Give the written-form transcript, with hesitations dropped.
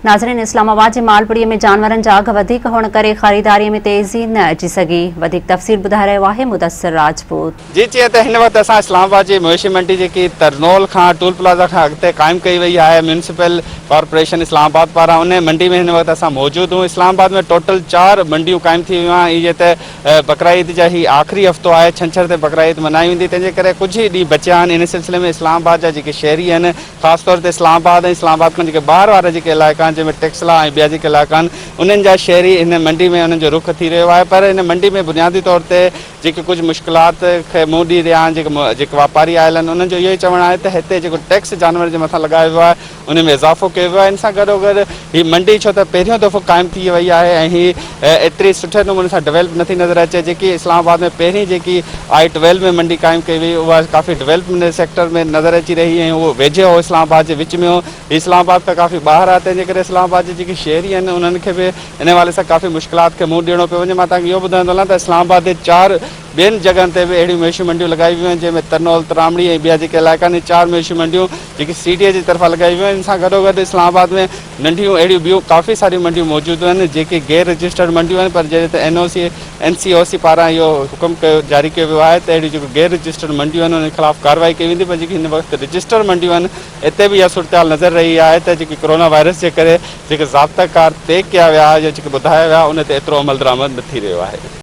नाज़रीन, इस्लामाबाद जे मालपुड़ीअ में जानवरनि जा अघ वधीक हुअण करे ख़रीदारीअ में तेज़ी न अची सघी। वधीक तफ़सील ॿुधाए रहियो आहे मुदस्सिर राजपूत। जी जीअं त हिन वक़्तु असां इस्लामाबाद जी मवेशी मंडी जेकी तरनोल खां टूल प्लाज़ा खां अॻिते क़ाइमु कई वई आहे म्यूनिसिपल कॉर्पोरेशन इस्लामाबाद पारां, उन मंडी में हिन वक़्तु असां मौजूदु हूं। इस्लामाबाद में टोटल 4 मंडियूं क़ाइमु थी वियूं आहिनि। इहे त बकरा ईद जा ही आख़िरी हफ़्तो आहे, छंछर ते बकरा ईद मल्हाई वेंदी, तंहिंजे करे कुझु ई ॾींहं बचिया आहिनि। इन सिलसिले में इस्लामाबाद जा जेके शहरी आहिनि, ख़ासि तौर ते इस्लामाबाद ऐं इस्लामाबाद खां जेके ॿाहिरि वारा जेके इलाइक़ा आहिनि जंहिंमें टेक्सला ॿिया जेके इलाइक़ा आहिनि, उन्हनि जा शहरी हिन मंडी में उन्हनि जो रुख थी रहियो आहे। पर हिन मंडी में बुनियादी तौर ते जेके कुझु मुश्किलात खे मुंहुं ॾेई रहिया आहिनि, जेके वापारी आयल आहिनि, उन्हनि जो इहो ई चवणु आहे त हिते जेको टैक्स जानवर जे मथां लॻायो वियो आहे उन में इज़ाफ़ो कयो वियो आहे। इन सां गॾोगॾु हीअ मंडी छो त पहिरियों दफ़ो क़ाइमु थी वई आहे ऐं हीअ एतिरी सुठे नमूने सां डेवलप नथी नज़र अचे। जेकी इस्लामाबाद में पहिरीं जेकी I-12 में मंडी क़ाइमु कई वई उहा काफ़ी डेवलपमेंट सेक्टर में नज़र अची रही ऐं उहो वेझे हो इस्लामाबाद जे विच में हो। इस्लामाबाद खां काफ़ी ॿाहिरि आहे, तंहिंजे करे इस्लामाबाद जे जेके शहरी आहिनि उन्हनि खे बि इन हवाले सां काफ़ी मुश्किलात खे मुंहुं ॾियणो पियो वञे। मां तव्हांखे इहो ॿुधाईंदो हलां त इस्लामाबाद जे 4 ॿियनि जॻहनि ते बि अहिड़ियूं मवेशी मंडियूं लॻाई वियूं आहिनि, जंहिंमें तरनोल, तरामड़ी ऐं ॿिया जेके इलाइक़ा आहिनि, 4 मवेशी मंडियूं जेकी CTA जी तरफ़ां लॻाई वियूं आहिनि। इन सां गॾोगॾु इस्लामाबाद में नंढियूं अहिड़ियूं ॿियूं काफ़ी सारियूं मंडियूं मौजूदु आहिनि जेके गैर रजिस्टर्ड मंडियूं आहिनि, पर जॾहिं त NOC पारां इहो हुकुम जारी कयो वियो आहे त अहिड़ियूं जेके गैर रजिस्टर्ड मंडियूं आहिनि उन ख़िलाफ़ कार्रवाई कई वेंदी। पर जेकी हिन वक़्तु रजिस्टर्ड मंडियूं आहिनि, हिते बि इहा सूरत नज़र रही आहे त जेकी कोरोना वायरस जे करे जेके ज़ाब्ताकार तय कया विया या जेके ॿुधाया विया उन ते एतिरो अमल दरामद न थी रहियो आहे।